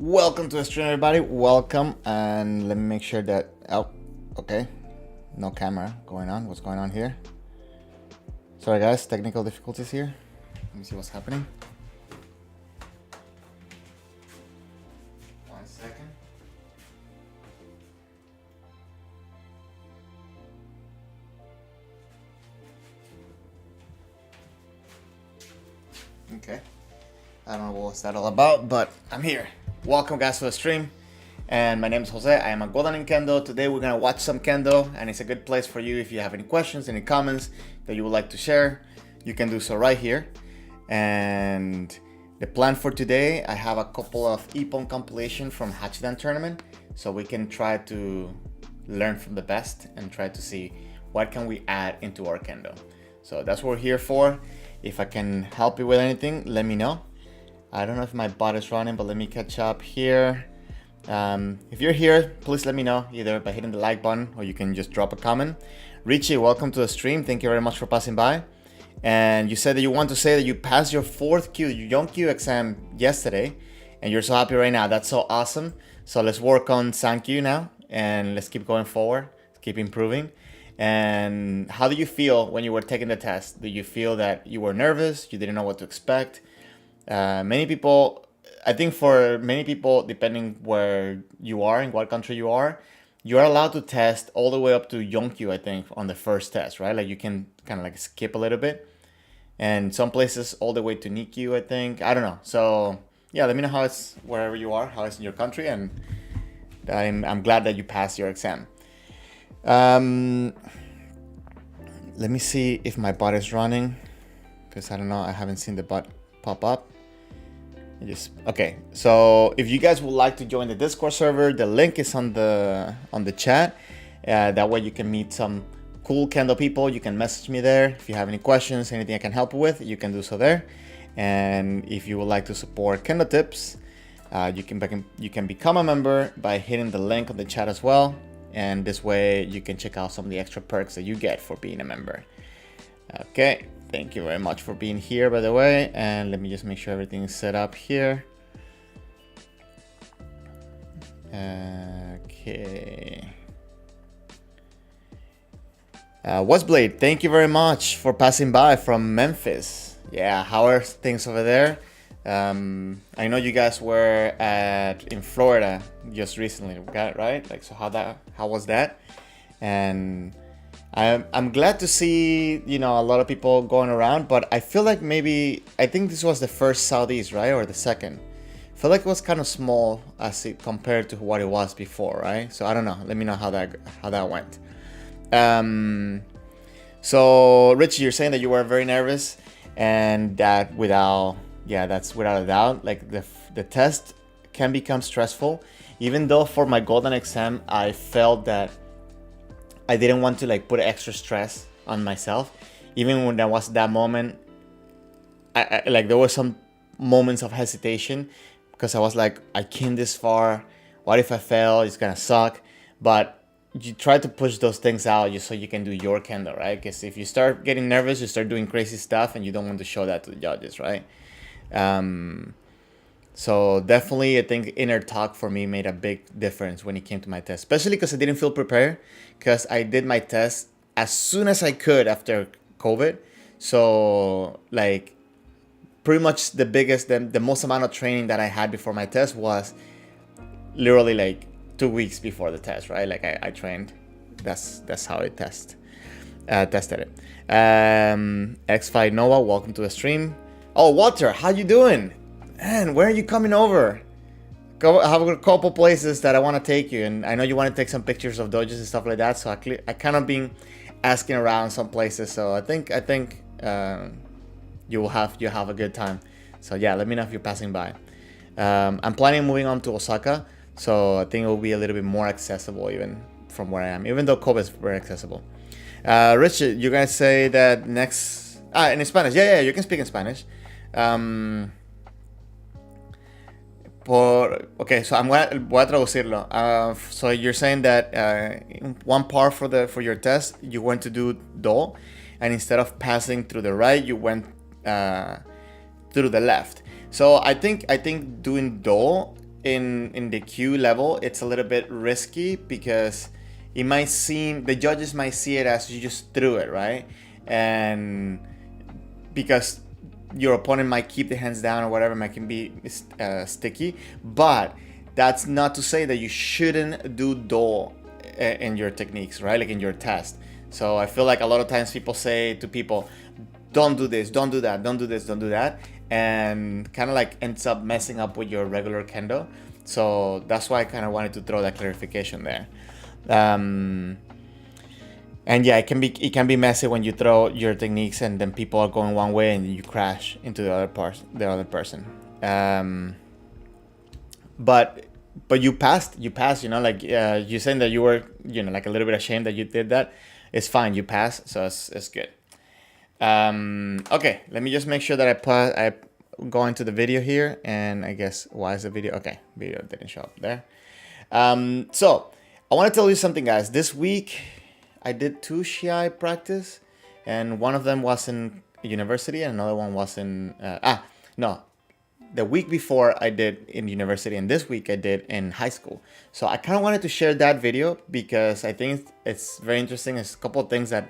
Welcome to the stream, everybody. Welcome, and let me make sure that. Oh, okay. No camera going on. What's going on here? Sorry, guys. Technical difficulties here. Let me see what's happening. 1 second. Okay. I don't know what's that all about, but I'm here. Welcome, guys, to the stream. And my name is Jose. I am a Golden in Kendo. Today we're gonna watch some Kendo, and it's a good place for you if you have any questions, any comments that you would like to share. You can do so right here. And the plan for today, I have a couple of Ippon compilation from Hachidan tournament, so we can try to learn from the best and try to see what can we add into our Kendo. So that's what we're here for. If I can help you with anything, let me know. I don't know if my bot is running, but let me catch up here. If you're here, please let me know either by hitting the like button or you can just drop a comment. Richie, welcome to the stream. Thank you very much for passing by. And you said that you want to say that you passed your 4th Q, your Yonkyu exam yesterday, and you're so happy right now. That's so awesome. So let's work on Sankyu now, and let's keep going forward, keep improving. And how do you feel when you were taking the test? Do you feel that you were nervous? You didn't know what to expect? Many people, I think for many people, depending where you are, in what country you are allowed to test all the way up to Yonkyu, I think, on the first test, right? Like you can kind of like skip a little bit. And some places all the way to Nikyu, I think. I don't know. So yeah, let me know how it's wherever you are, how it's in your country, and I'm glad that you passed your exam. Let me see if my bot is running, because I don't know, I haven't seen the bot pop up. Okay, so if you guys would like to join the Discord server, the link is on the chat. That way you can meet some cool Kendo people. You can message me there if you have any questions, anything I can help you with, you can do so there. And if you would like to support Kendo Tips, you can become a member by hitting the link on the chat as well. And this way you can check out some of the extra perks that you get for being a member. Okay, thank you very much for being here, by the way. And let me just make sure everything is set up here. Okay. Westblade, thank you very much for passing by from Memphis. Yeah, how are things over there? I know you guys were in Florida just recently, right? Like, so how was that? And I'm glad to see, a lot of people going around, but I feel like I think this was the first Southeast, right? Or the second. I feel like it was kind of small as it compared to what it was before, right? So I don't know. Let me know how that went. So Richie, you're saying that you were very nervous, and that's without a doubt. Like the test can become stressful, even though for my golden exam, I felt that I didn't want to like put extra stress on myself. Even when there was that moment, I like there were some moments of hesitation because I was like, I came this far. What if I fail? It's gonna suck. But you try to push those things out just so you can do your Kendo, right? Because if you start getting nervous, you start doing crazy stuff, and you don't want to show that to the judges, right? So definitely, I think inner talk for me made a big difference when it came to my test, especially because I didn't feel prepared, because I did my test as soon as I could after COVID. So like pretty much the most amount of training that I had before my test was literally like 2 weeks before the test, right? Like I trained. That's how I tested it. X5 Nova, welcome to the stream. Oh, Walter, how you doing? Man, where are you coming over? I have a couple places that I want to take you, and I know you want to take some pictures of dojos and stuff like that. So I kind of been asking around some places. So I think you'll have a good time. So yeah, let me know if you're passing by. I'm planning on moving on to Osaka, so I think it will be a little bit more accessible even from where I am, even though Kobe is very accessible. Richard, you guys say that next... in Spanish. Yeah, you can speak in Spanish. Okay, so voy a traducirlo. So you're saying that one part for your test, you went to do do, and instead of passing through the right, you went through the left. So I think doing do in the Q level, it's a little bit risky because it might seem, the judges might see it as you just threw it, right? And because your opponent might keep the hands down or whatever, might can be sticky. But that's not to say that you shouldn't do do in your techniques, right? Like in your test. So I feel like a lot of times people say to people, don't do this, don't do that, don't do this, don't do that, and kind of like ends up messing up with your regular kendo. So that's why I kind of wanted to throw that clarification there. And yeah, it can be messy when you throw your techniques and then people are going one way and you crash into the other person. But you passed, you know, like you saying that you were, you know, like a little bit ashamed that you did that. It's fine, you passed, so it's good. Okay, let me just make sure that I go into the video here, and I guess why is the video? Okay, video didn't show up there. So I want to tell you something, guys. This week I did 2 Shiai practice, and one of them was in university and another one was in the week before I did in university, and this week I did in high school. So I kind of wanted to share that video because I think it's very interesting. There's a couple of things that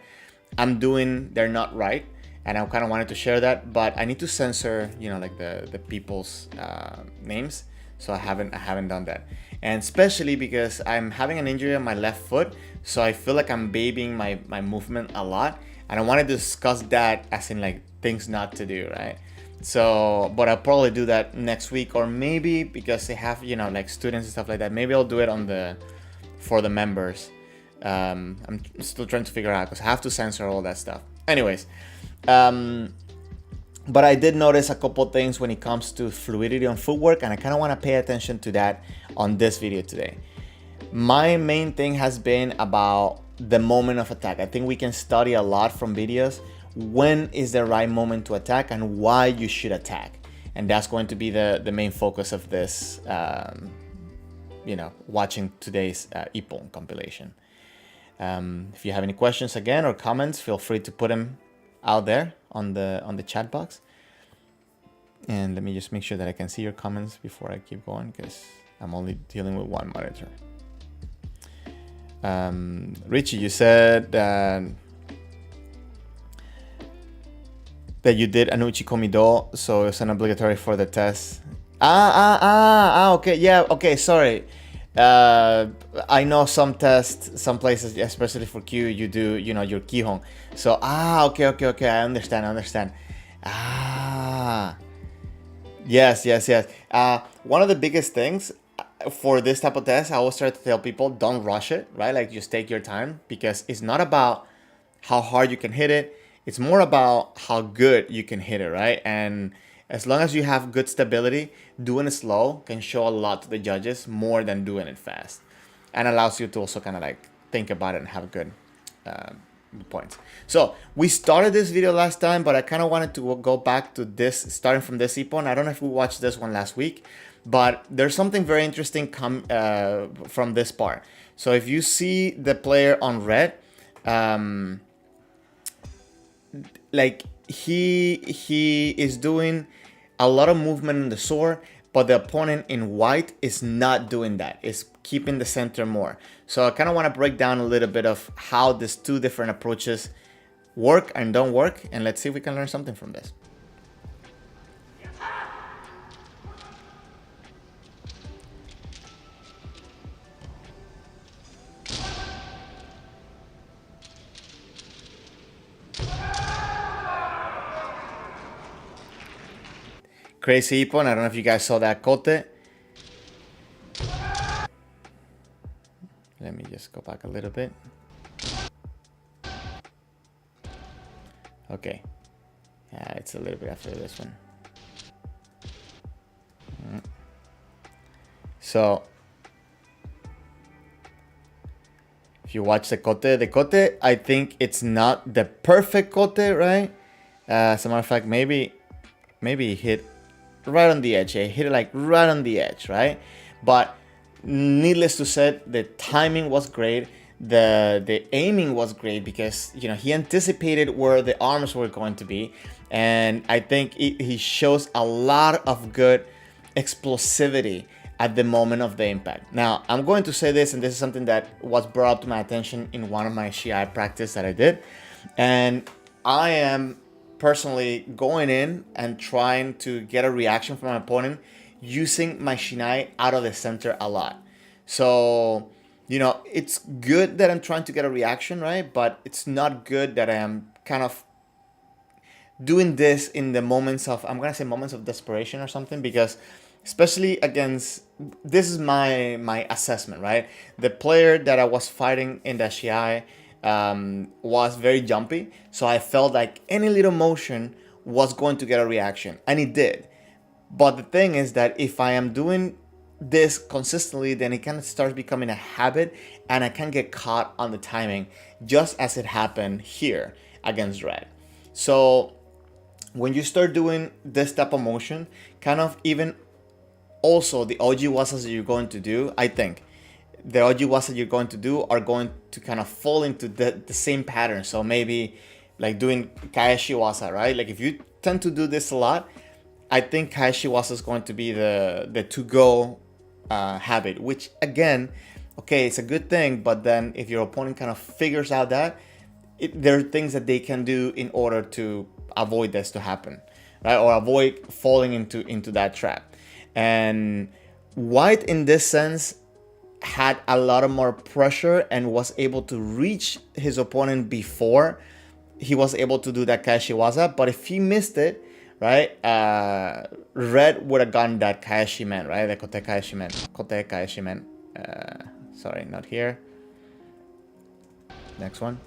I'm doing, they're not right, and I kind of wanted to share that, but I need to censor, you know, like the people's names. So I haven't done that, and especially because I'm having an injury on my left foot, so I feel like I'm babying my movement a lot, and I want to discuss that as in like things not to do, right? So, but I'll probably do that next week, or maybe because they have, you know, like students and stuff like that, maybe I'll do it for the members. I'm still trying to figure out because I have to censor all that stuff. Anyways, but I did notice a couple things when it comes to fluidity on footwork, and I kind of want to pay attention to that on this video today. My main thing has been about the moment of attack. I think we can study a lot from videos. When is the right moment to attack and why you should attack? And that's going to be the main focus of this, you know, watching today's Ippon compilation. If you have any questions again or comments, feel free to put them out there on the chat box. And let me just make sure that I can see your comments before I keep going, because I'm only dealing with one monitor. Richie, you said that you did Anuchi Komido, so it's an obligatory for the test. Okay, yeah, okay, sorry. I know some tests, some places, especially for Q, you do, you know, your Kihon. So, okay, I understand. Yes. One of the biggest things for this type of test, I always try to tell people, don't rush it, right? Like, just take your time, because it's not about how hard you can hit it. It's more about how good you can hit it, right? And as long as you have good stability, doing it slow can show a lot to the judges more than doing it fast, and allows you to also kind of like think about it and have good points. So we started this video last time, but I kind of wanted to go back to this, starting from this Ippon. I don't know if we watched this one last week, but there's something very interesting from this part. So if you see the player on red, like he is doing a lot of movement in the sword, but the opponent in white is not doing that. It's keeping the center more. So I kind of want to break down a little bit of how these 2 different approaches work and don't work, and let's see if we can learn something from this. Crazy Ippon. I don't know if you guys saw that kote. Let me just go back a little bit. Okay. Yeah, it's a little bit after this one. So if you watch the kote, I think it's not the perfect kote, right? As a matter of fact, maybe he hit right on the edge. He hit it like right on the edge, right? But needless to say, the timing was great. The aiming was great, because, you know, he anticipated where the arms were going to be, and I think he shows a lot of good explosivity at the moment of the impact. Now, I'm going to say this, and this is something that was brought up to my attention in one of my Shiai practice that I did. And I am personally going in and trying to get a reaction from my opponent using my Shinai out of the center a lot. So, it's good that I'm trying to get a reaction, right? But it's not good that I am kind of doing this in the moments of, I'm gonna say moments of desperation or something, because especially against, this is my assessment, right? The player that I was fighting in the Shiai was very jumpy, so I felt like any little motion was going to get a reaction, and it did. But the thing is that if I am doing this consistently, then it kind of starts becoming a habit, and I can get caught on the timing, just as it happened here against Red. So when you start doing this type of motion, kind of even also the OG wasas that you're going to do, I think the OG wasas you're going to do are going to kind of fall into the same pattern. So maybe like doing Kaeshi wasa, right? Like if you tend to do this a lot, I think Kaeshi wasa is going to be the to-go habit, which again, okay, it's a good thing, but then if your opponent kind of figures out that, there are things that they can do in order to avoid this to happen, right? Or avoid falling into that trap. And White in this sense had a lot of more pressure and was able to reach his opponent before he was able to do that Kaeshiwaza. But if he missed it, right, Red would have gotten that Kaeshi man, right? The Kote Kaeshi man. Kote Kaeshi man. Sorry, not here. Next one.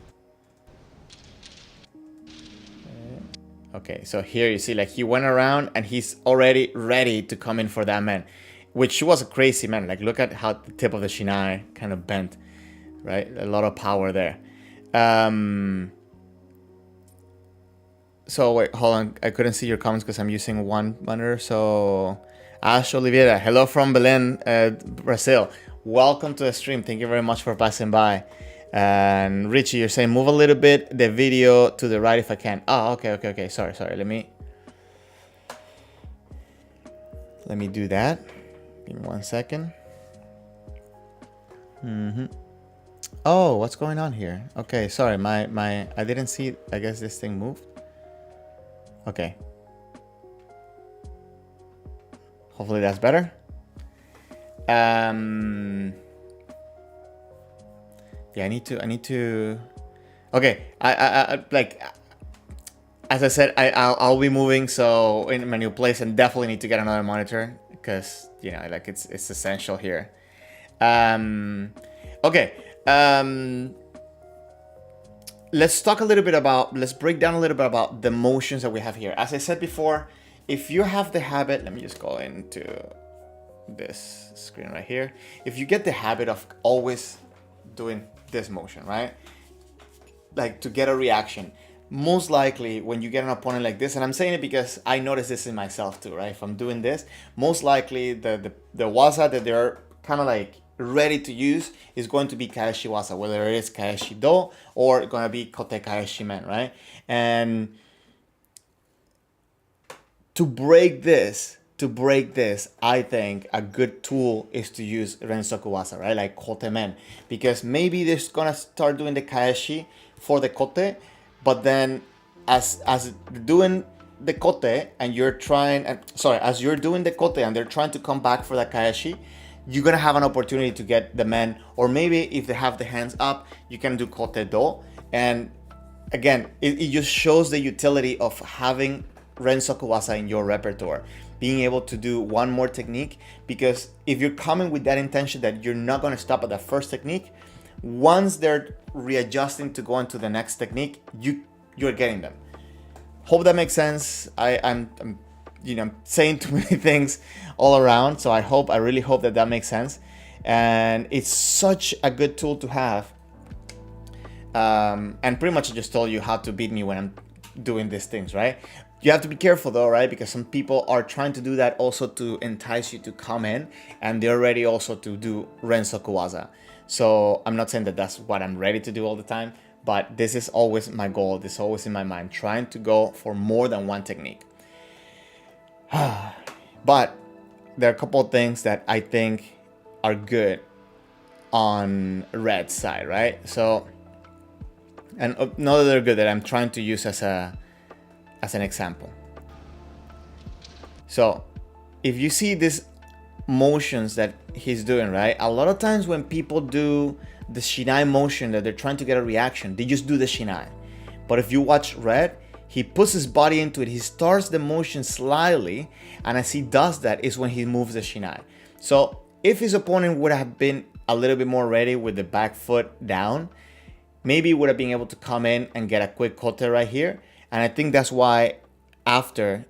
Okay, so here you see like he went around and he's already ready to come in for that man, which was a crazy man. Like look at how the tip of the Shinai kind of bent, right? A lot of power there. So wait, hold on. I couldn't see your comments because I'm using one monitor. So Ash Oliveira, hello from Belém, Brazil. Welcome to the stream. Thank you very much for passing by. And Richie, you're saying move a little bit the video to the right if I can. Oh, okay. Sorry. Let me do that. Give me 1 second. Oh, what's going on here? Okay, sorry. My I didn't see. I guess this thing moved. Okay. Hopefully that's better. Yeah, I need to. Okay, I like, as I said, I'll be moving so in my new place, and definitely need to get another monitor because like it's essential here. Okay. Let's talk a little bit about. Let's break down a little bit about the motions that we have here. As I said before, if you have the habit, let me just go into this screen right here. If you get the habit of always doing this motion, right? Like to get a reaction. Most likely when you get an opponent like this, and I'm saying it because I noticed this in myself too, right? If I'm doing this, most likely the waza that they're kind of like ready to use is going to be Kaeshi waza, whether it is Kaeshi do or going to be Kote Kaeshi men, right? And to break this, I think a good tool is to use Rensoku Wasa, right? Like Kote men. Because maybe they're gonna start doing the Kaeshi for the Kote, but then as doing the Kote and you're trying, as you're doing the Kote and they're trying to come back for the Kaeshi, you're gonna have an opportunity to get the men, or maybe if they have the hands up, you can do Kote do. And again, it just shows the utility of having Rensoku Wasa in your repertoire. Being able to do one more technique, because if you're coming with that intention that you're not going to stop at the first technique, once they're readjusting to go into the next technique, you're getting them. Hope that makes sense. I'm saying too many things all around, so I really hope that makes sense. And it's such a good tool to have. And pretty much I just told you how to beat me when I'm doing these things, right? You have to be careful though, right? Because some people are trying to do that also to entice you to come in, and they're ready also to do Rensoku Waza. So I'm not saying that that's what I'm ready to do all the time, but this is always my goal. This is always in my mind, trying to go for more than one technique. But there are a couple of things that I think are good on red side, right? So, and not that they're good, that I'm trying to use as an example. So if you see these motions that he's doing, right? A lot of times when people do the shinai motion that they're trying to get a reaction, they just do the shinai. But if you watch red, he puts his body into it. He starts the motion slightly, and as he does that is when he moves the shinai. So if his opponent would have been a little bit more ready with the back foot down, maybe he would have been able to come in and get a quick kote right here. And I think that's why after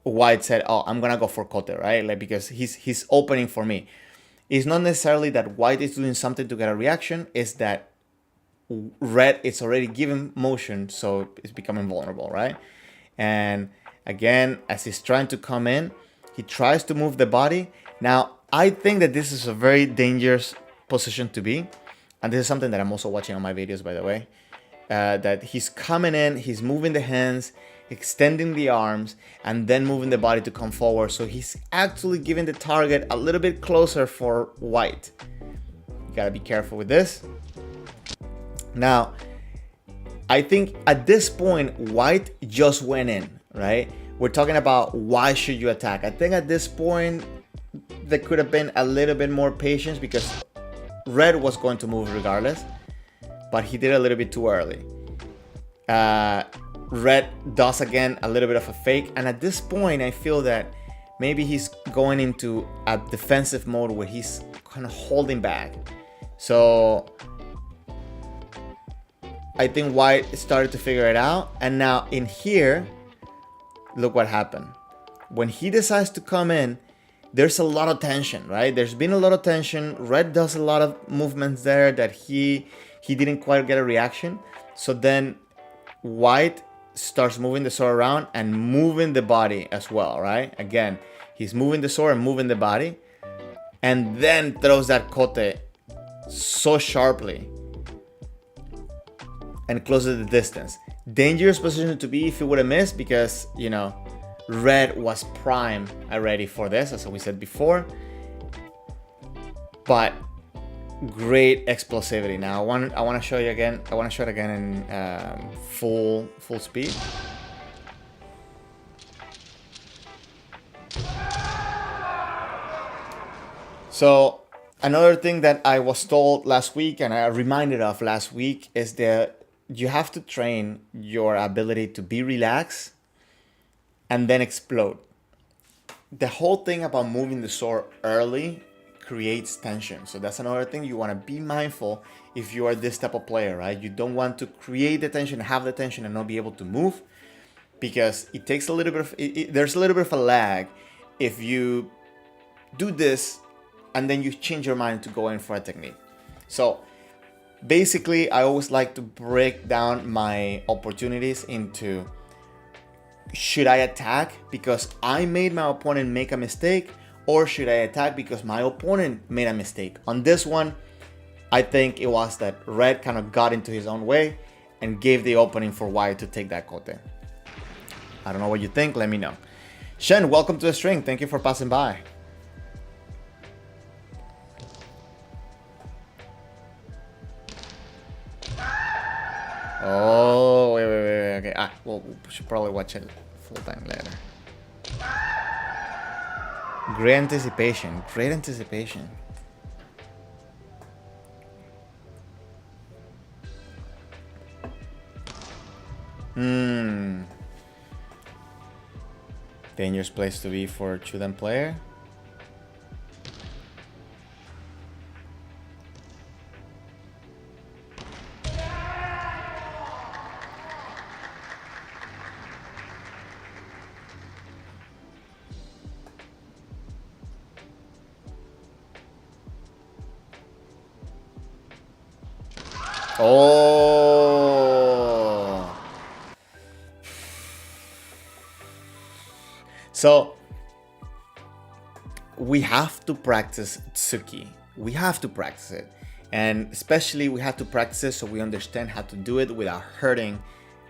White said, oh, I'm gonna go for kote, right? Like, because he's opening for me. It's not necessarily that White is doing something to get a reaction, it's that red is already giving motion, so it's becoming vulnerable, right? And again, as he's trying to come in, he tries to move the body. Now, I think that this is a very dangerous position to be. And this is something that I'm also watching on my videos, by the way. That he's coming in, he's moving the hands, extending the arms, and then moving the body to come forward. So he's actually giving the target a little bit closer for White. You gotta be careful with this. Now, I think at this point, White just went in, right? We're talking about why should you attack. I think at this point, there could have been a little bit more patience because red was going to move regardless, but he did it a little bit too early. Red does again a little bit of a fake, and at this point I feel that maybe he's going into a defensive mode where he's kind of holding back. So I think White started to figure it out, and now in here, look what happened. When he decides to come in, there's a lot of tension, right? There's been a lot of tension. Red does a lot of movements there that he didn't quite get a reaction. So then White starts moving the sword around and moving the body as well, right? Again, he's moving the sword and moving the body, and then throws that kote so sharply and closes the distance. Dangerous position to be if he would have missed, because, you know, red was prime already for this, as we said before. But great explosivity. Now I want to show you again. I want to show it again in full speed. So another thing that I was told last week, and I reminded of last week, is that you have to train your ability to be relaxed and then explode. The whole thing about moving the sword early creates tension. So that's another thing you want to be mindful if you are this type of player, right? You don't want to create the tension, have the tension, and not be able to move, because it takes a little bit of, there's a little bit of a lag if you do this and then you change your mind to go in for a technique. So basically, I always like to break down my opportunities into, should I attack because I made my opponent make a mistake, or should I attack because my opponent made a mistake? On this one, I think it was that red kind of got into his own way and gave the opening for White to take that kote. I don't know what you think, let me know. Shen, welcome to the stream. Thank you for passing by. Oh, wait, okay. Well, we should probably watch it full time later. Great anticipation. Dangerous place to be for a Chudan player. Oh. So we have to practice Tsuki. We have to practice it. And especially we have to practice it so we understand how to do it without hurting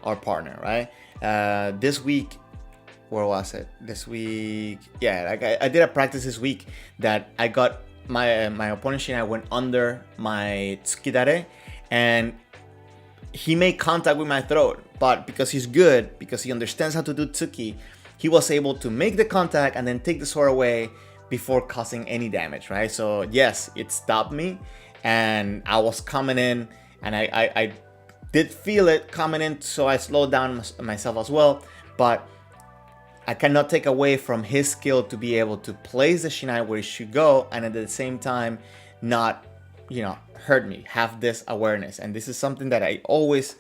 our partner, right? This week, where was it this week? Yeah, like I did a practice this week that I got my opponent Shinai went under my tsukidare, and he made contact with my throat, but because he's good, because he understands how to do tsuki, he was able to make the contact and then take the sword away before causing any damage, right? So yes, it stopped me, and I was coming in, and I did feel it coming in, so I slowed down myself as well, but I cannot take away from his skill to be able to place the shinai where it should go, and at the same time not, hurt me, have this awareness. And this is something that I always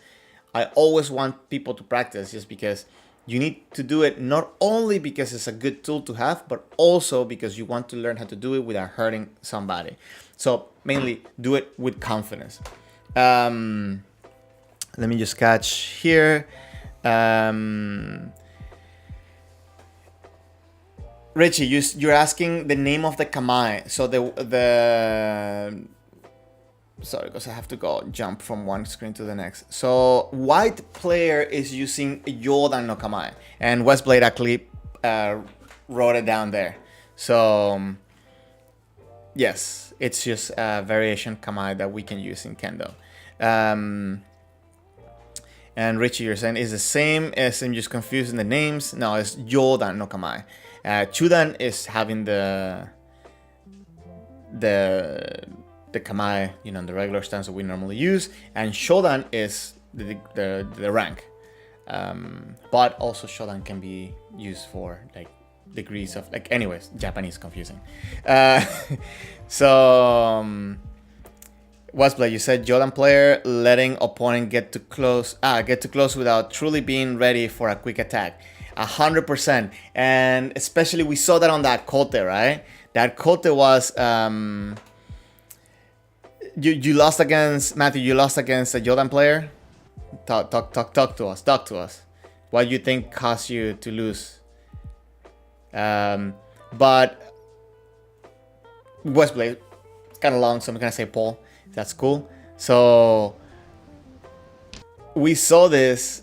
want people to practice, just because you need to do it not only because it's a good tool to have, but also because you want to learn how to do it without hurting somebody. So mainly do it with confidence. Let me just catch here. Richie, you're asking the name of the kamae. So sorry, because I have to jump from one screen to the next. So white player is using Yodan no kamae, and Westblade actually wrote it down there. So yes, it's just a variation kamae that we can use in Kendo. And Richie, you're saying is the same as I'm just confusing the names. No, it's Yodan no kamae. Chudan is having the kamae, the regular stance that we normally use, and Shodan is the rank. But also Shodan can be used for like degrees of anyways, Japanese confusing. Westblade, you said Jordan player letting opponent get too close without truly being ready for a quick attack. 100%, and especially we saw that on that kote, right? That kote was you lost against Matthew. You lost against a Jordan player. Talk to us. Talk to us. What do you think caused you to lose? But Westblade, it's kind of long, so I'm gonna say Paul. That's cool. So we saw this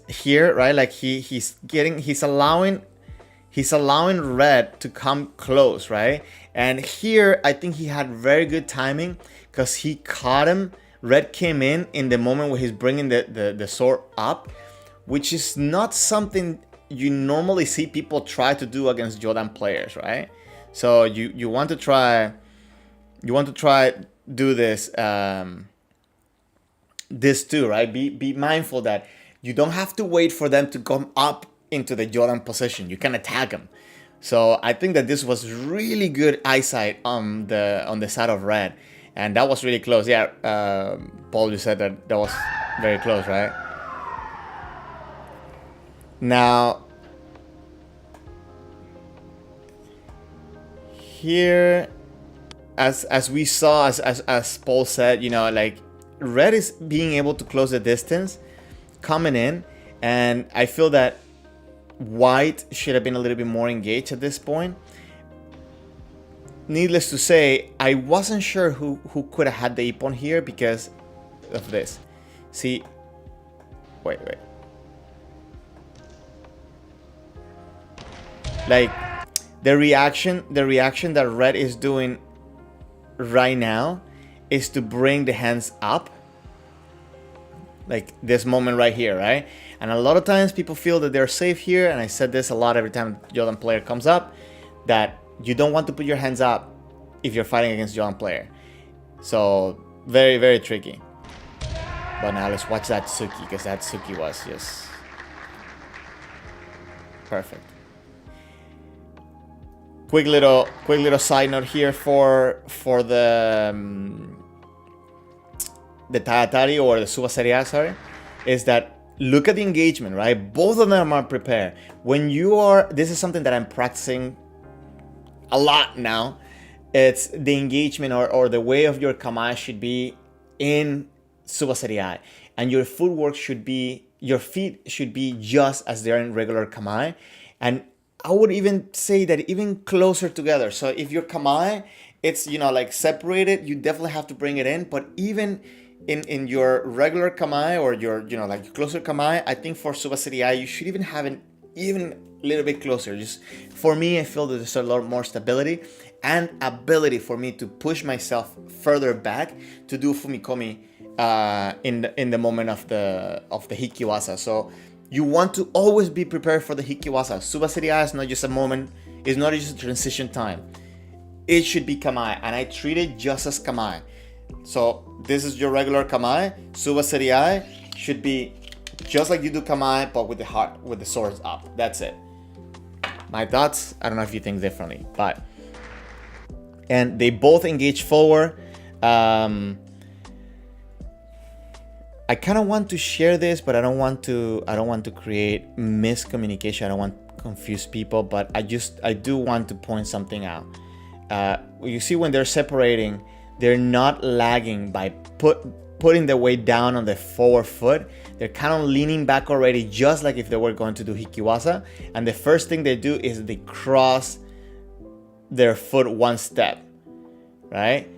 here, right? Like he's allowing red to come close, right? And here I think he had very good timing because he caught him. Red came in the moment where he's bringing the sword up, which is not something you normally see people try to do against Jordan players, right? So you want to try do this this too, right? Be mindful that you don't have to wait for them to come up into the Jordan position. You can attack them. So I think that this was really good eyesight on the side of red, and that was really close. Yeah, Paul, you said that was very close, right? Now here, as we saw, as Paul said, like red is being able to close the distance coming in, and I feel that white should have been a little bit more engaged at this point. Needless to say, I wasn't sure who could have had the ippon here because of this. See, wait. Like the reaction that red is doing right now is to bring the hands up, like this moment right here, right? And a lot of times people feel that they're safe here, and I said this a lot every time Jordan player comes up, that you don't want to put your hands up if you're fighting against Jordan player. So very, very tricky. But now let's watch that Tsuki, because that Tsuki was just perfect. Quick little side note here for the Taatari or the Subaseria, sorry, is that look at the engagement, right? Both of them are prepared. This is something that I'm practicing a lot now. It's the engagement or the way of your kamae should be in Subaseria, and your footwork your feet should be just as they're in regular kamae, and I would even say that even closer together. So if your kamae, it's like separated, you definitely have to bring it in. But even in your regular kamae or your, like closer kamae, I think for Subasiriai you should even have it even a little bit closer. Just for me, I feel that there's a lot more stability and ability for me to push myself further back to do fumikomi in the moment of the hikiwasa. So you want to always be prepared for the hikiwasa. Subasiriai is not just a moment, it's not just a transition time. It should be kamae, and I treat it just as kamae. So this is your regular kamae. Subasiriai should be just like you do kamae, but with the swords up. That's it. My thoughts. I don't know if you think differently, and they both engage forward. I kind of want to share this, but I don't want to create miscommunication. I don't want to confuse people, but I do want to point something out. You see, when they're separating, they're not lagging by putting the weight down on the forward foot. They're kind of leaning back already, just like if they were going to do hikiwasa. And the first thing they do is they cross their foot one step, right?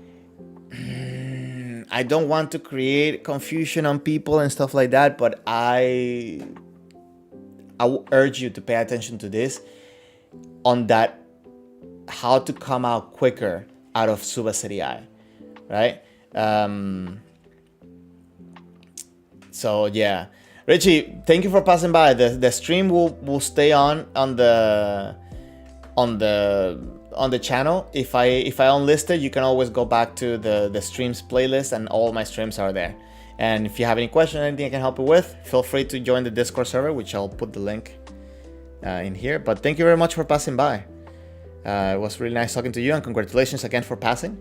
I don't want to create confusion on people and stuff like that, but I will urge you to pay attention to this, on that, how to come out quicker out of Subasiriai, right? So yeah, Richie, thank you for passing by. The stream will stay on the channel. If I unlist it, you can always go back to the streams playlist, and all my streams are there. And if you have any questions or anything I can help you with, feel free to join the Discord server, which I'll put the link in here. But thank you very much for passing by. It was really nice talking to you, and congratulations again for passing.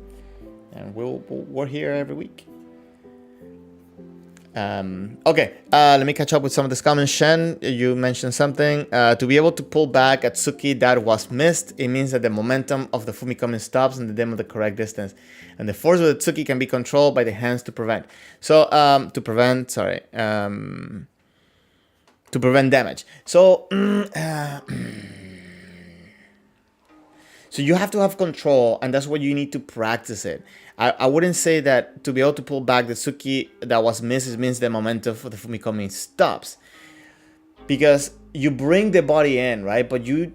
And we're here every week. Okay, let me catch up with some of this comments. Shen, you mentioned something. To be able to pull back at Tsuki that was missed, it means that the momentum of the fumikomi stops and the demo the correct distance. And the force of the Tsuki can be controlled by the hands to prevent. So, to prevent damage. So, so you have to have control, and that's what you need to practice it. I wouldn't say that to be able to pull back the Tsuki that was missed means the momentum for the fumikomi stops, because you bring the body in, right? But your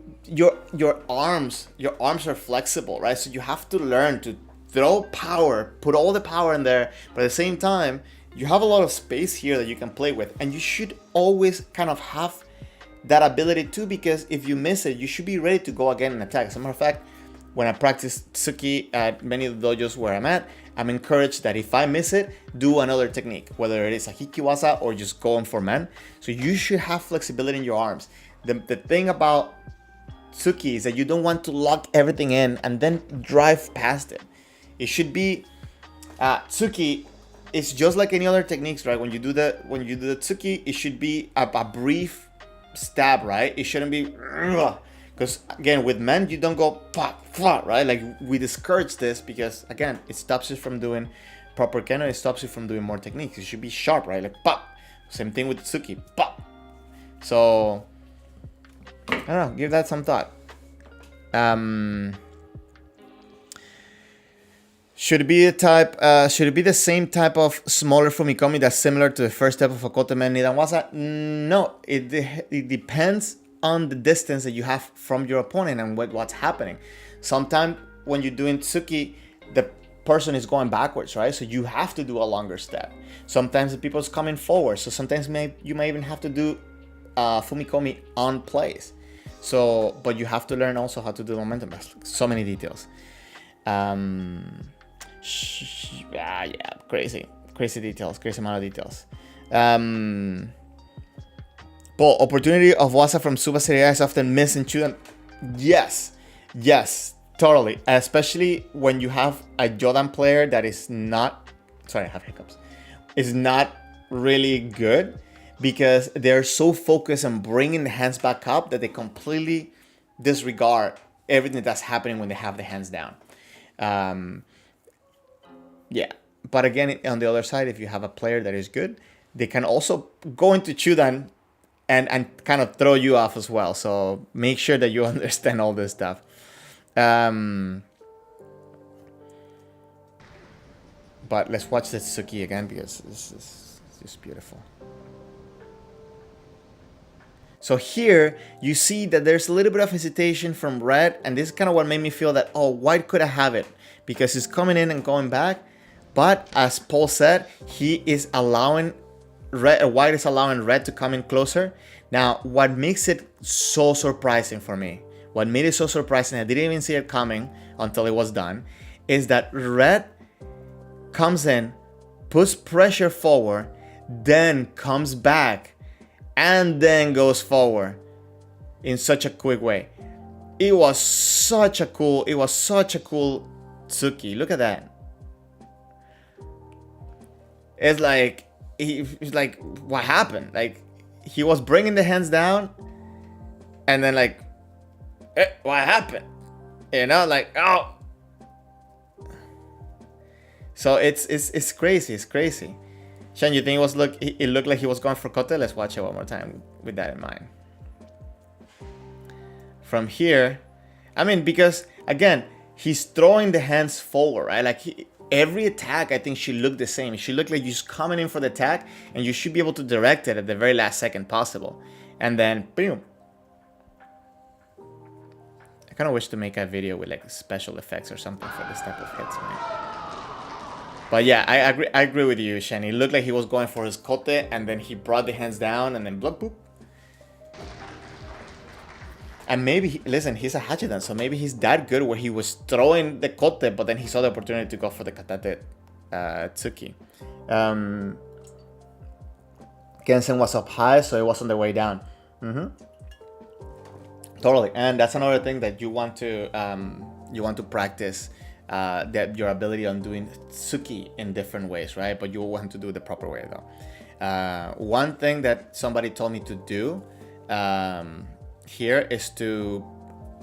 arms are flexible, right? So you have to learn to throw power, put all the power in there, but at the same time you have a lot of space here that you can play with, and you should always kind of have that ability too, because if you miss it, you should be ready to go again and attack. As a matter of fact, when I practice Tsuki at many of the dojos where I'm at, I'm encouraged that if I miss it, do another technique, whether it is a hikiwasa or just go on for man. So you should have flexibility in your arms. The thing about Tsuki is that you don't want to lock everything in and then drive past it. It should be Tsuki. It's just like any other techniques, right? When you do the Tsuki, it should be a brief stab, right? It shouldn't be, because again, with men, you don't go pop, right? Like, we discourage this because, again, it stops you from doing proper kendo. It stops you from doing more techniques. It should be sharp, right? Like pop. Same thing with Tsuki, pop. So I don't know, give that some thought. Should it be the same type of smaller fumikomi that's similar to the first step of Okotemen Nidanwasa? No, it depends on the distance that you have from your opponent and what's happening. Sometimes when you're doing Tsuki, the person is going backwards, right? So you have to do a longer step. Sometimes the people's coming forward, so sometimes you may even have to do fumikomi on place. So, but you have to learn also how to do momentum. So many details. Crazy details, crazy amount of details. Paul, opportunity of wasa from Subasiriai is often missed in Chudan. Yes, totally. Especially when you have a Jodan player that is not, sorry, I have hiccups, is not really good, because they're so focused on bringing the hands back up that they completely disregard everything that's happening when they have the hands down. Yeah, but again, on the other side, if you have a player that is good, they can also go into Chudan and kind of throw you off as well. So make sure that you understand all this stuff. But let's watch the Tsuki again because this is just beautiful. So here you see that there's a little bit of hesitation from red, and this is kind of what made me feel that, oh, white could have it because he's coming in and going back. But as Paul said, he is allowing white is allowing red to come in closer. Now, what makes it so surprising for me, what made it so surprising, I didn't even see it coming until it was done, is that red comes in, puts pressure forward, then comes back, and then goes forward in such a quick way. It was such a cool Tsuki. Look at that. It's like, he's like, what happened? Like, he was bringing the hands down, and then like, what happened? You know, like, oh. So it's crazy. It's crazy. Shen, you think it looked like he was going for kote? Let's watch it one more time with that in mind. From here, I mean, because again, he's throwing the hands forward, right? Like every attack, I think, should look the same. It should look like you're just coming in for the attack, and you should be able to direct it at the very last second possible. And then, boom. I kind of wish to make a video with like special effects or something for this type of hits, man. But yeah, I agree with you, Shen. It looked like he was going for his kote, and then he brought the hands down, and then bloop, boop. And maybe, listen, he's a Hachidan, so maybe he's that good where he was throwing the kote, but then he saw the opportunity to go for the katate Tsuki. Gensen was up high, so it was on the way down. Totally, and that's another thing that you want to practice. That your ability on doing Tsuki in different ways, right? But you want to do it the proper way, though. One thing that somebody told me to do here is to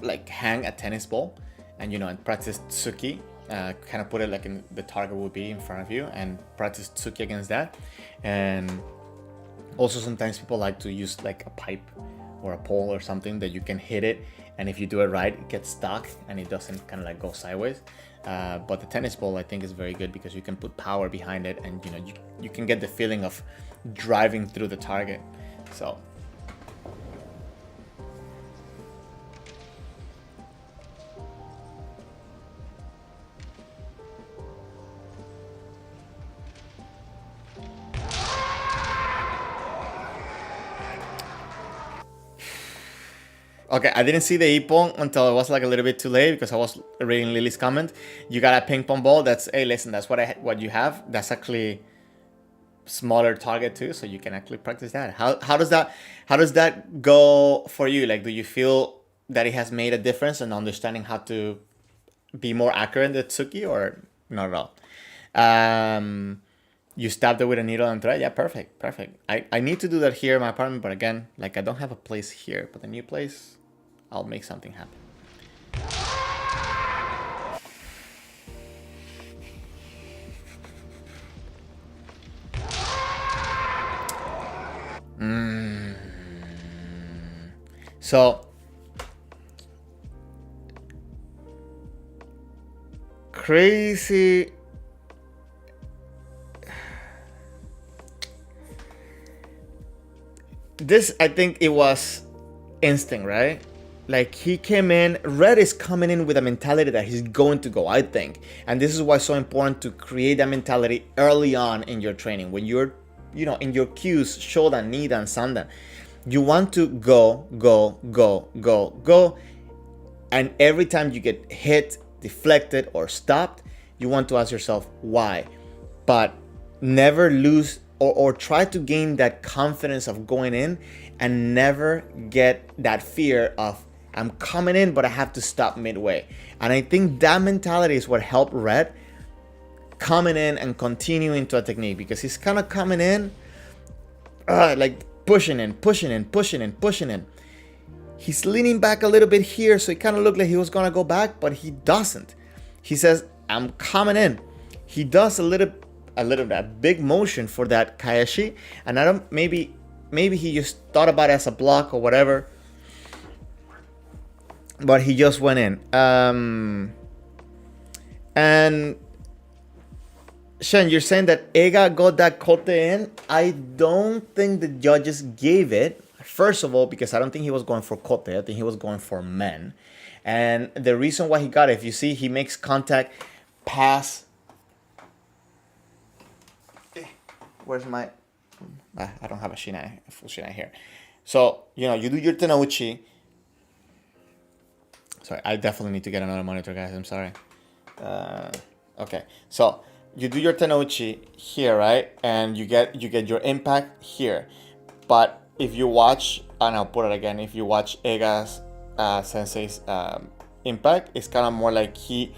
like hang a tennis ball and and practice Tsuki. Kind of put it like in the target would be in front of you and practice Tsuki against that. And also sometimes people like to use like a pipe or a pole or something that you can hit it, and if you do it right, it gets stuck and it doesn't kind of like go sideways. But the tennis ball, I think, is very good because you can put power behind it, and you can get the feeling of driving through the target. So okay, I didn't see the ippon until it was like a little bit too late because I was reading Lily's comment. You got a ping pong ball. That's, hey, listen, that's what you have. That's actually smaller target too, so you can actually practice that. How does that go for you? Like, do you feel that it has made a difference in understanding how to be more accurate in the Tsuki, or not at all? You stabbed it with a needle and thread. Yeah, perfect. I need to do that here in my apartment, but again, like I don't have a place here, but the new place, I'll make something happen. So crazy. This, I think it was instinct, right? Like he came in, Red is coming in with a mentality that he's going to go, I think. And this is why it's so important to create that mentality early on in your training. When you're, in your cues, Shodan, Nidan, Sandan, you want to go. And every time you get hit, deflected, or stopped, you want to ask yourself why. But never lose or try to gain that confidence of going in, and never get that fear of, I'm coming in, but I have to stop midway. And I think that mentality is what helped Red coming in and continuing to a technique, because he's kind of coming in, like pushing in. He's leaning back a little bit here, so it kind of looked like he was going to go back, but he doesn't. He says, I'm coming in. He does a big motion for that Kaeshi, and I don't, maybe he just thought about it as a block or whatever, but he just went in. And Shen, you're saying that Ega got that kote in. I don't think the judges gave it. First of all, because I don't think he was going for kote. I think he was going for men. And the reason why he got it, if you see, he makes contact pass. Where's my... I don't have a full shinai here. So, you do your tenouchi. Sorry, I definitely need to get another monitor, guys. I'm sorry. Okay, so you do your tenouchi here, right? And you get your impact here. But if you watch, and I'll put it again, if you watch Ega's sensei's impact, it's kind of more like he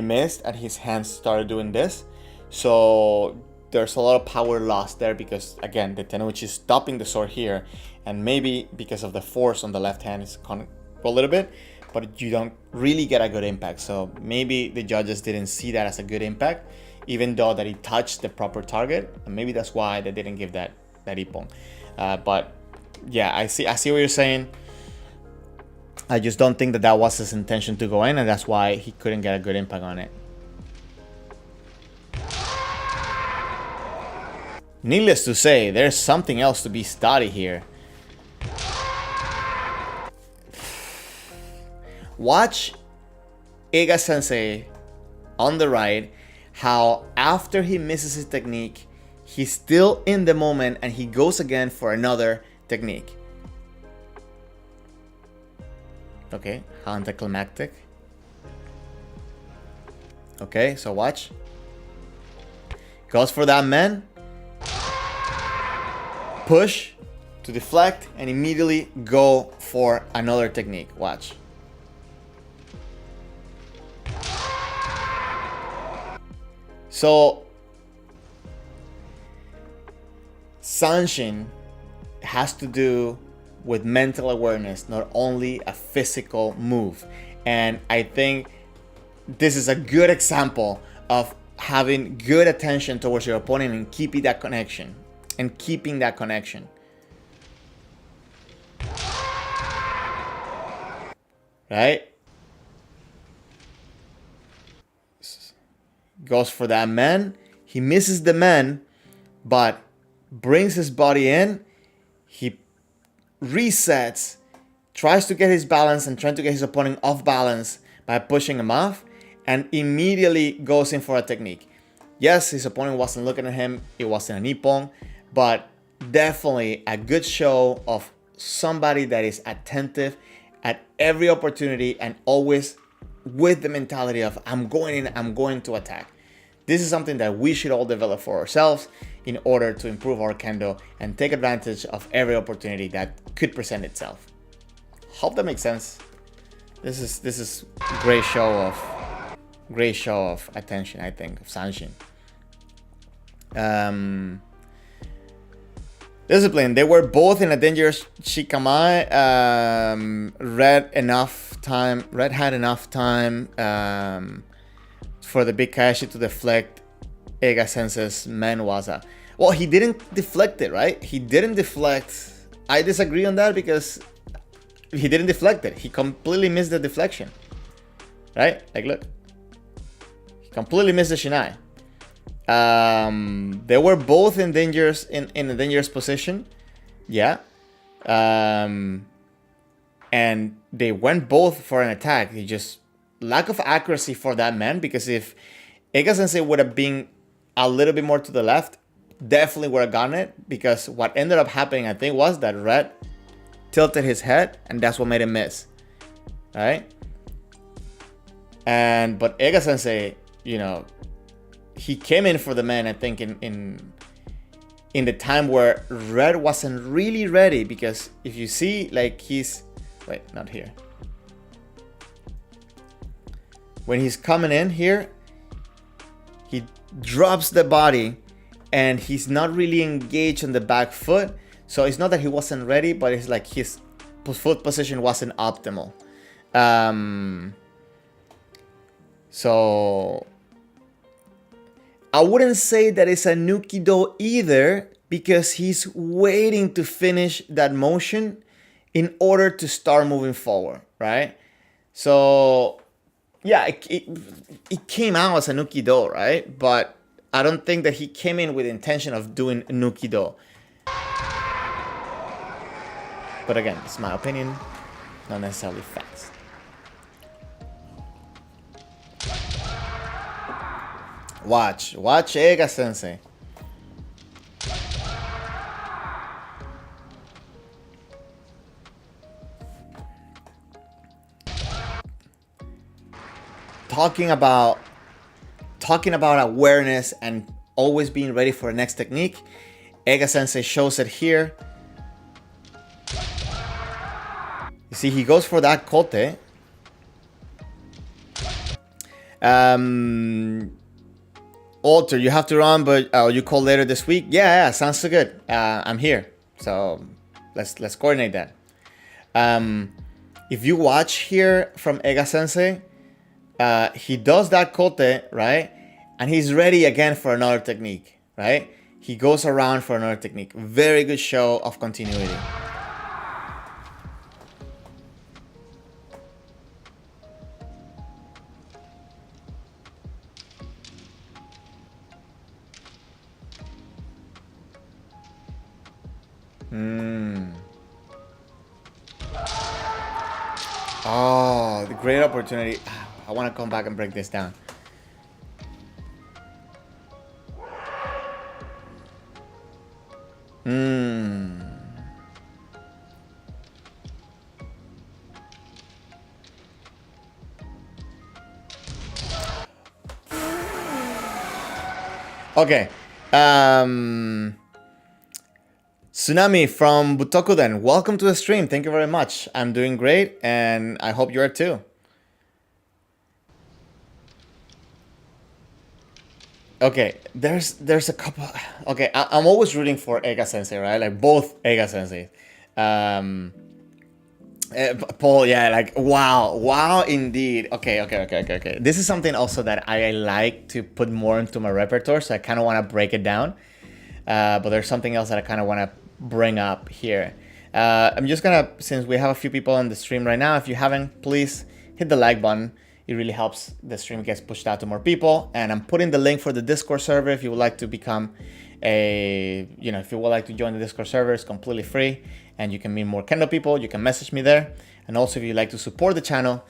missed and his hands started doing this. So there's a lot of power lost there because, again, the tenouchi is stopping the sword here, and maybe because of the force on the left hand, it's kind of a little bit, but you don't really get a good impact. So maybe the judges didn't see that as a good impact, even though that he touched the proper target, and maybe that's why they didn't give that ippon. But yeah, I see what you're saying. I just don't think that was his intention to go in, and that's why he couldn't get a good impact on it. Needless to say, there's something else to be studied here. Watch Ega Sensei on the right, how after he misses his technique, he's still in the moment and he goes again for another technique. Okay, how anticlimactic. Okay, so watch. Goes for that man. Push to deflect and immediately go for another technique. Watch. So Sanshin has to do with mental awareness, not only a physical move. And I think this is a good example of having good attention towards your opponent and keeping that connection. Right? Goes for that man. He misses the man, but brings his body in. He resets, tries to get his balance and trying to get his opponent off balance by pushing him off, and immediately goes in for a technique. Yes, his opponent wasn't looking at him. It wasn't an ippon, but definitely a good show of somebody that is attentive at every opportunity and always with the mentality of I'm going in, I'm going to attack. This is something that we should all develop for ourselves in order to improve our kendo and take advantage of every opportunity that could present itself. Hope that makes sense. This is great show of attention, I think, of Sanshin. Discipline. They were both in a dangerous shikamae. Red had enough time for the big kaeshi to deflect Ega Sensei's men waza. Well, he didn't deflect it, right? He didn't deflect. I disagree on that because he didn't deflect it. He completely missed the deflection, right? Like, look. He completely missed the shinai. They were both in a dangerous position. Yeah. And they went both for an attack. They just lack of accuracy for that man, because if Ega Sensei would have been a little bit more to the left, definitely would have gotten it, because what ended up happening, I think, was that Red tilted his head and that's what made him miss. Right? But Ega Sensei, he came in for the man, I think, in the time where Red wasn't really ready, because if you see, like, wait, not here. When he's coming in here, he drops the body and he's not really engaged on the back foot. So it's not that he wasn't ready, but it's like his foot position wasn't optimal. So I wouldn't say that it's a Nukido either, because he's waiting to finish that motion in order to start moving forward, right? So yeah, it came out as a Nukido, right? But I don't think that he came in with the intention of doing Nukido. But again, it's my opinion, not necessarily facts. Watch Ega Sensei. Talking about awareness and always being ready for the next technique. Ega Sensei shows it here. You see, he goes for that kote. Alter, you have to run, but you call later this week. Yeah, sounds so good. I'm here, so let's coordinate that. If you watch here from Ega Sensei, he does that kote, right? And he's ready again for another technique, right? He goes around for another technique. Very good show of continuity. Oh, the great opportunity. I want to come back and break this down. Okay. Tsunami from Butokuden, welcome to the stream. Thank you very much. I'm doing great, and I hope you are too. Okay, there's a couple. Okay, I'm always rooting for Ega Sensei, right? Like both Ega Sensei. Paul, yeah, like wow, indeed. Okay. This is something also that I like to put more into my repertoire, so I kind of want to break it down. But there's something else that I kind of want to bring up here. I'm just gonna, since we have a few people on the stream right now, if you haven't, please hit the like button. It really helps the stream gets pushed out to more people. And I'm putting the link for the Discord server if you would like to become if you would like to join the Discord server. It's completely free and you can meet more Kendo people. You can message me there. And also if you'd like to support the channel,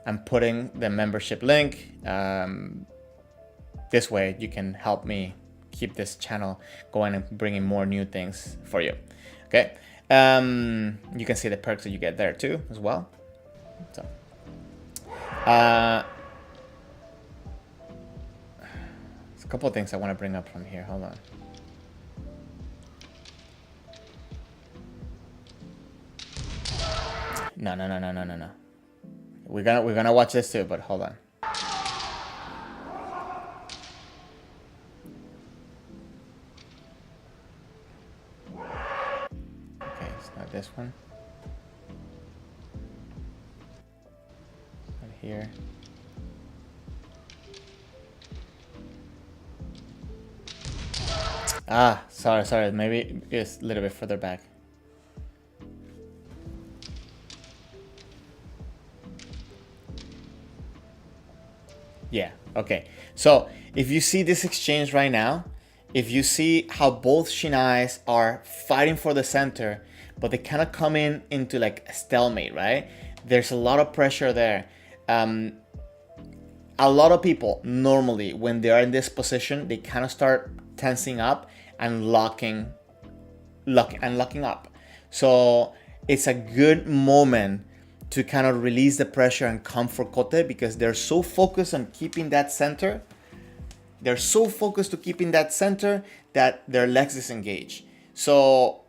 I'm putting the membership link. This way you can help me keep this channel going and bringing more new things for you. Okay. You can see the perks that you get there too as well. So there's a couple of things I want to bring up from here. Hold on. No. We're gonna watch this too, but hold on. Okay, it's not this one. Right here. Ah, sorry. Maybe it's a little bit further back. Yeah, okay. So if you see this exchange right now, if you see how both Shinais are fighting for the center, but they kind of come into like a stalemate, right? There's a lot of pressure there. A lot of people normally, when they are in this position, they kind of start tensing up and locking up. So it's a good moment to kind of release the pressure and come for kote, because they're so focused on keeping that center. They're so focused to keeping that center that their legs disengage. So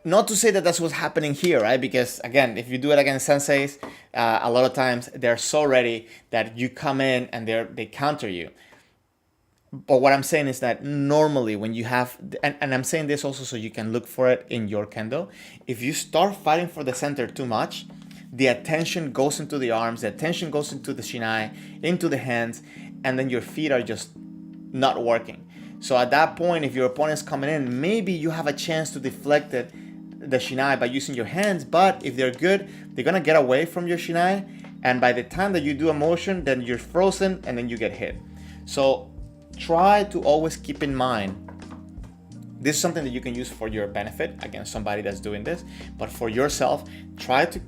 not to say that that's what's happening here, right? Because again, if you do it against senseis, a lot of times they're so ready that you come in and they counter you. But what I'm saying is that normally when you have, and I'm saying this also so you can look for it in your kendo, if you start fighting for the center too much, the attention goes into the arms, the attention goes into the shinai, into the hands, and then your feet are just not working. So at that point, if your opponent's coming in, maybe you have a chance to deflect the shinai by using your hands, but if they're good, they're gonna get away from your shinai, and by the time that you do a motion, then you're frozen and then you get hit. So try to always keep in mind, this is something that you can use for your benefit against somebody that's doing this, but for yourself, try to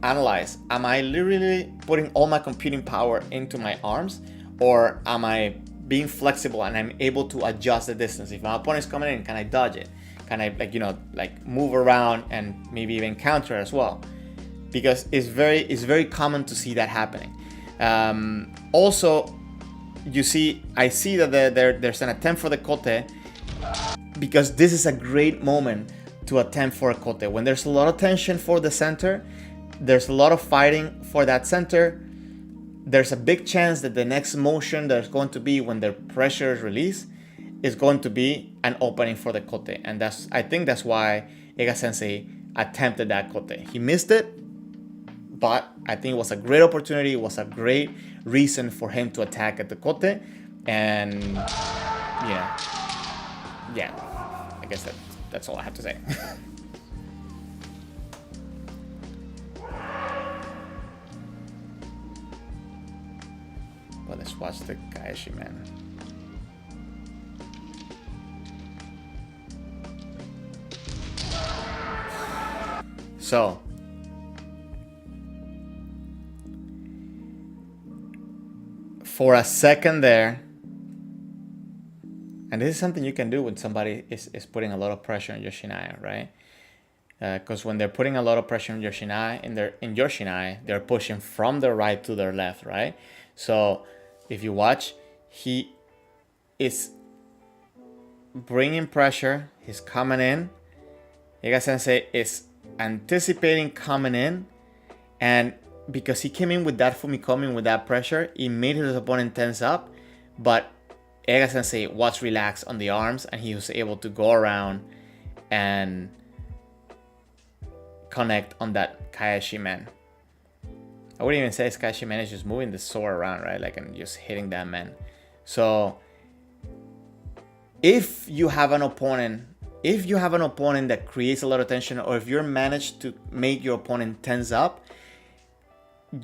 analyze, am I literally putting all my computing power into my arms, or am I being flexible and I'm able to adjust the distance? If my opponent is coming in, can I dodge it? Can I move around and maybe even counter as well? Because it's very common to see that happening. Also, I see that there's an attempt for the kote, because this is a great moment to attempt for a kote. When there's a lot of tension for the center, there's a lot of fighting for that center, there's a big chance that the next motion there's going to be when the pressure is released is going to be an opening for the kote. And I think that's why Ega Sensei attempted that kote. He missed it, but I think it was a great opportunity. It was a great reason for him to attack at the kote. And yeah, I guess that's all I have to say. Well, let's watch the Kaeshi, man. So, for a second there, and this is something you can do when somebody is putting a lot of pressure on your shinai, right? Because when they're putting a lot of pressure on your shinai, in your shinai, they're pushing from their right to their left, right? So if you watch, he is bringing pressure. He's coming in. Ega Sensei is anticipating coming in, and because he came in with that fumikomi, with that pressure, it made his opponent tense up, but Ega Sensei was relaxed on the arms, and he was able to go around and connect on that Kaeshi man. I wouldn't even say Kaeshi man is just moving the sword around, right? Like, and just hitting that man. So if you have an opponent that creates a lot of tension, or if you're managed to make your opponent tense up,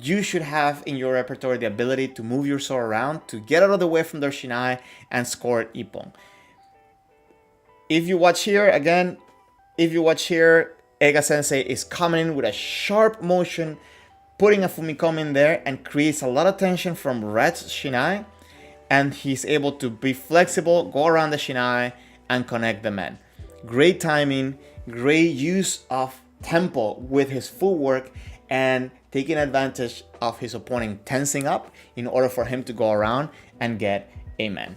you should have in your repertoire the ability to move your sword around, to get out of the way from their shinai and score an ippon. If you watch here, Ega Sensei is coming in with a sharp motion, putting a fumikomi in there, and creates a lot of tension from Red's shinai, and he's able to be flexible, go around the shinai, and connect the men. Great timing, great use of tempo with his footwork, and taking advantage of his opponent tensing up in order for him to go around and get a man.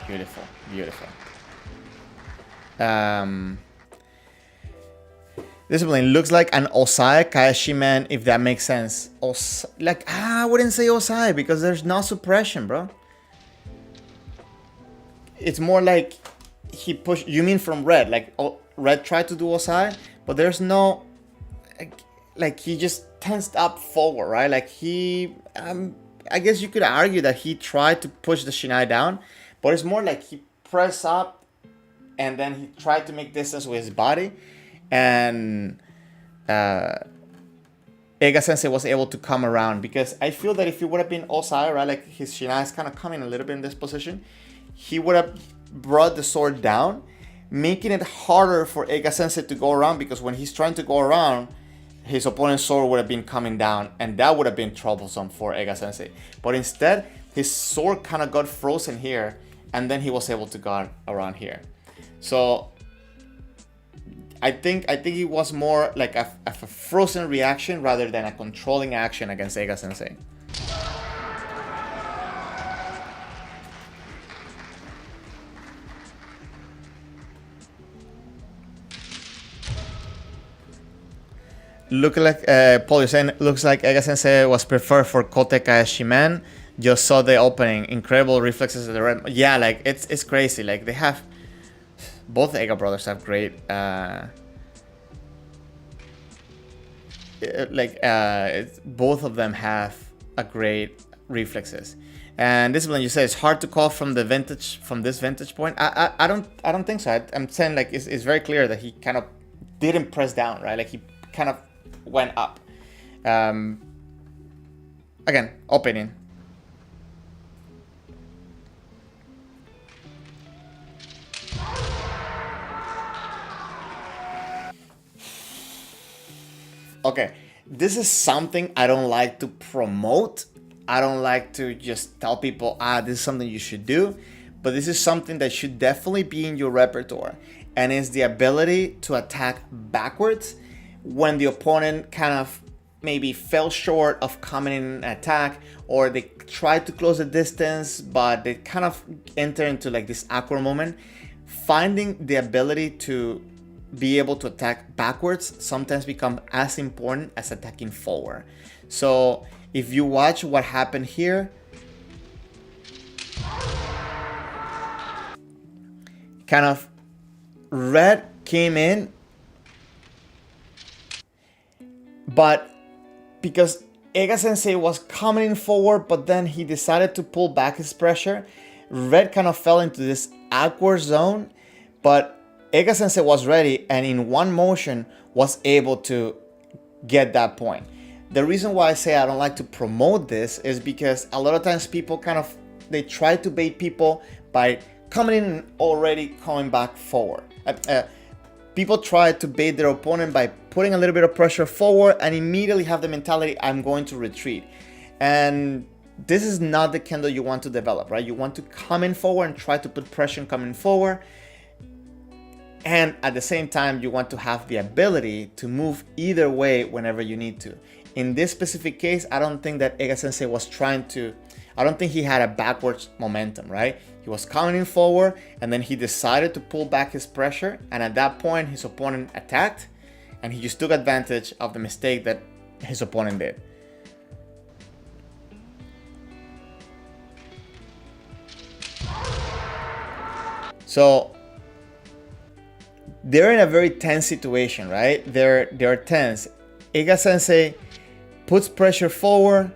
Beautiful, beautiful. Discipline looks like an Osai Kaeshi man, if that makes sense. I wouldn't say Osai because there's no suppression, bro. It's more like he pushed. You mean from Red? Like Red tried to do Osai, but there's no. Like he just tensed up forward, right? Like he. I guess you could argue that he tried to push the shinai down, but it's more like he pressed up, and then he tried to make distance with his body, and Ega Sensei was able to come around, because I feel that if it would have been Osai, right, like his shinai is kind of coming a little bit in this position, he would have brought the sword down, making it harder for Ega Sensei to go around, because when he's trying to go around, his opponent's sword would have been coming down, and that would have been troublesome for Ega Sensei. But instead, his sword kind of got frozen here, and then he was able to go around here. So I think it was more like a frozen reaction rather than a controlling action against Ega Sensei. Paul, you're saying looks like Ega Sensei was preferred for Kote Kaeshi man. Just saw the opening, incredible reflexes of the red. Yeah, like it's crazy. Like they have, both Ega brothers have great. Both of them have a great reflexes. And Discipline, you say it's hard to call from this vantage point. I don't think so. I'm saying like it's very clear that he kind of didn't press down, right? Like he kind of went up. Again, opinion. Okay, this is something I don't like to promote. I don't like to just tell people, this is something you should do, but this is something that should definitely be in your repertoire, and it's the ability to attack backwards when the opponent kind of maybe fell short of coming in an attack, or they tried to close the distance, but they kind of enter into like this awkward moment. Finding the ability to be able to attack backwards sometimes become as important as attacking forward. So if you watch what happened here, kind of red came in, but because Ega Sensei was coming forward, but then he decided to pull back his pressure, red kind of fell into this awkward zone, but Ega Sensei was ready and in one motion was able to get that point. The reason why I say I don't like to promote this is because a lot of times people they try to bait people by coming in and already coming back forward. People try to bait their opponent by putting a little bit of pressure forward and immediately have the mentality, I'm going to retreat. And this is not the kendo you want to develop, right? You want to come in forward and try to put pressure coming forward. And at the same time, you want to have the ability to move either way whenever you need to. In this specific case, I don't think that Ega Sensei was I don't think he had a backwards momentum, right? He was coming in forward and then he decided to pull back his pressure. And at that point, his opponent attacked and he just took advantage of the mistake that his opponent did. So they're in a very tense situation, right? They're tense. Ega Sensei puts pressure forward.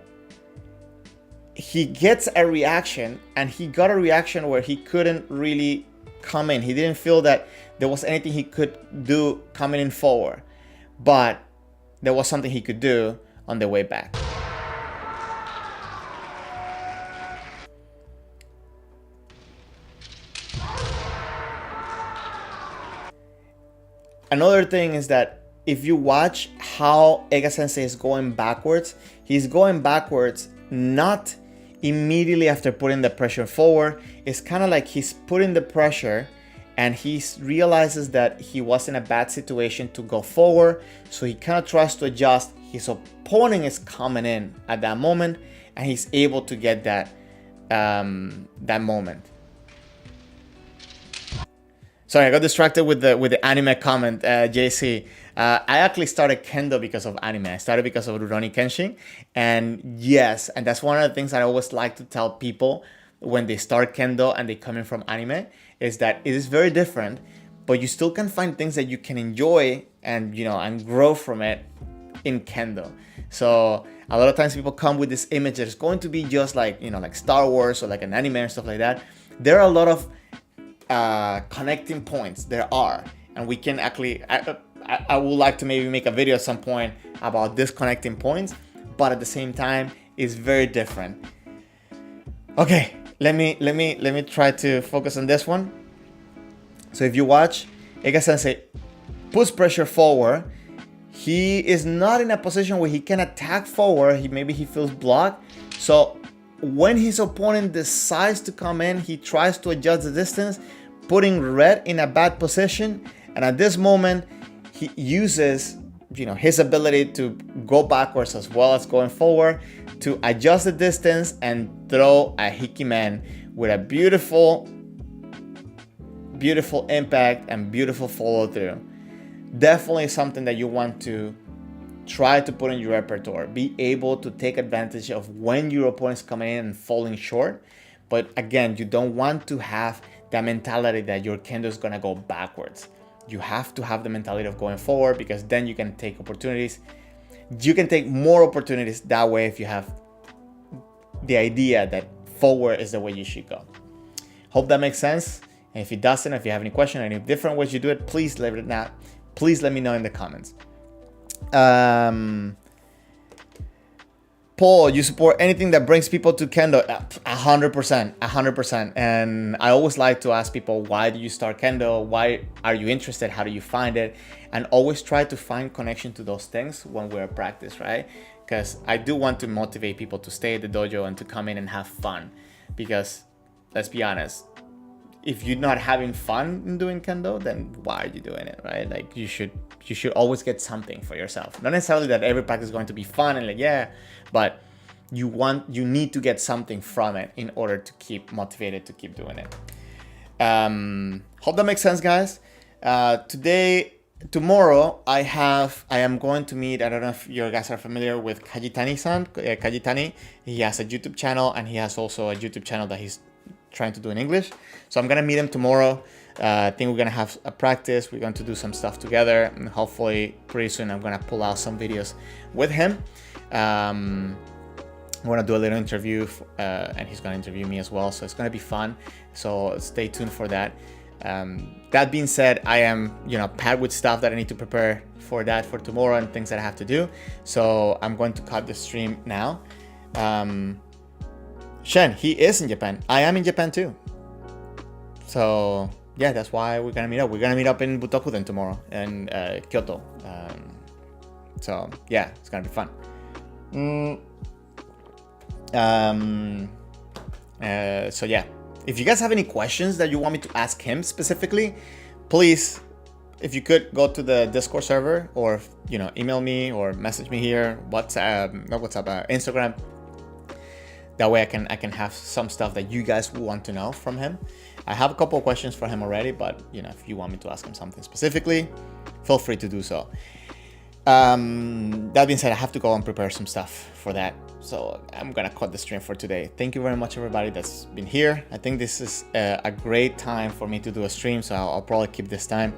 He gets a reaction, and he got a reaction where he couldn't really come in. He didn't feel that there was anything he could do coming in forward, but there was something he could do on the way back. Another thing is that if you watch how Ega Sensei is going backwards, he's going backwards not immediately after putting the pressure forward. It's kind of like he's putting the pressure and he realizes that he was in a bad situation to go forward. So he kind of tries to adjust. His opponent is coming in at that moment and he's able to get that moment. Sorry, I got distracted with the anime comment, JC. I actually started Kendo because of anime. I started because of Rurouni Kenshin. And yes, and that's one of the things that I always like to tell people when they start Kendo and they come in from anime, is that it is very different, but you still can find things that you can enjoy and, and grow from it in Kendo. So a lot of times people come with this image that it's going to be just like, like Star Wars or like an anime and stuff like that. There are a lot of connecting points. There are, and we can actually I would like to maybe make a video at some point about these connecting points, but at the same time it's very different. Okay, let me try to focus on this one. So if you watch, Ega Sensei puts pressure forward. He is not in a position where he can attack forward. Maybe he feels blocked. So when his opponent decides to come in, he tries to adjust the distance, putting red in a bad position. And at this moment, he uses, his ability to go backwards as well as going forward to adjust the distance and throw a hikimen with a beautiful impact and beautiful follow through. Definitely something that you want to try to put in your repertoire. Be able to take advantage of when your opponent's coming in and falling short. But again, you don't want to have that mentality that your kendo is going to go backwards. You have to have the mentality of going forward, because then you can take opportunities. You can take more opportunities that way if you have the idea that forward is the way you should go. Hope that makes sense. And if it doesn't, if you have any question or any different ways you do it, please let me know in the comments. Paul, you support anything that brings people to Kendo? 100%. And I always like to ask people, why do you start Kendo? Why are you interested? How do you find it? And always try to find connection to those things when we're at practice, right? Because I do want to motivate people to stay at the dojo and to come in and have fun. Because let's be honest, if you're not having fun in doing Kendo, then why are you doing it, right? Like you should always get something for yourself. Not necessarily that every practice is going to be fun and like, yeah, but you need to get something from it in order to keep motivated to keep doing it. Hope that makes sense, guys. Tomorrow, I am going to meet, I don't know if you guys are familiar with Kajitani-san. Kajitani, he has a YouTube channel and he has also a YouTube channel that he's trying to do in English. So I'm gonna meet him tomorrow. I think we're gonna have a practice. We're going to do some stuff together, and hopefully pretty soon I'm gonna pull out some videos with him. I'm gonna do a little interview, and he's gonna interview me as well. So it's gonna be fun. So stay tuned for that. That being said, I am, packed with stuff that I need to prepare for tomorrow and things that I have to do. So I'm going to cut the stream now. Shen, he is in Japan. I am in Japan too. So yeah, that's why we're gonna meet up. We're gonna meet up in Butokuden tomorrow in Kyoto. So yeah, it's gonna be fun. So yeah, if you guys have any questions that you want me to ask him specifically, please, if you could go to the Discord server or email me or message me here, Instagram. That way I can have some stuff that you guys want to know from him. I have a couple of questions for him already, but if you want me to ask him something specifically, feel free to do so. That being said, I have to go and prepare some stuff for that. So I'm gonna cut the stream for today. Thank you very much, everybody that's been here. I think this is a great time for me to do a stream, so I'll probably keep this time.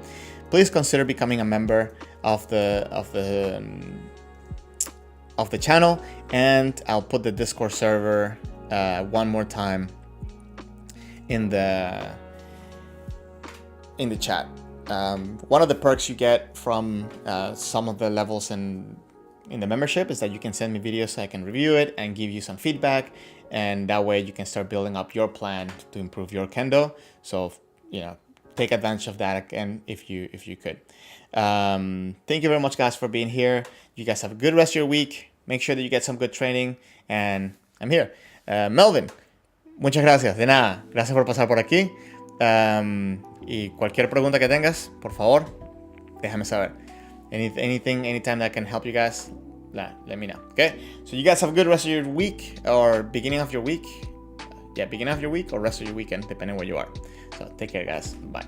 Please consider becoming a member of the channel, and I'll put the Discord server one more time in the chat. One of the perks you get from some of the levels in the membership is that you can send me videos so I can review it and give you some feedback, and that way you can start building up your plan to improve your Kendo. So take advantage of that again if you could. Thank you very much, guys, for being here. You guys have a good rest of your week. Make sure that you get some good training, and I'm here. Melvin, muchas gracias. De nada, gracias por pasar por aquí. Y cualquier pregunta que tengas, por favor, déjame saber. Anytime that I can help you guys, let me know. Okay? So you guys have a good rest of your week, or beginning of your week. Yeah, beginning of your week or rest of your weekend, depending where you are. So take care, guys. Bye.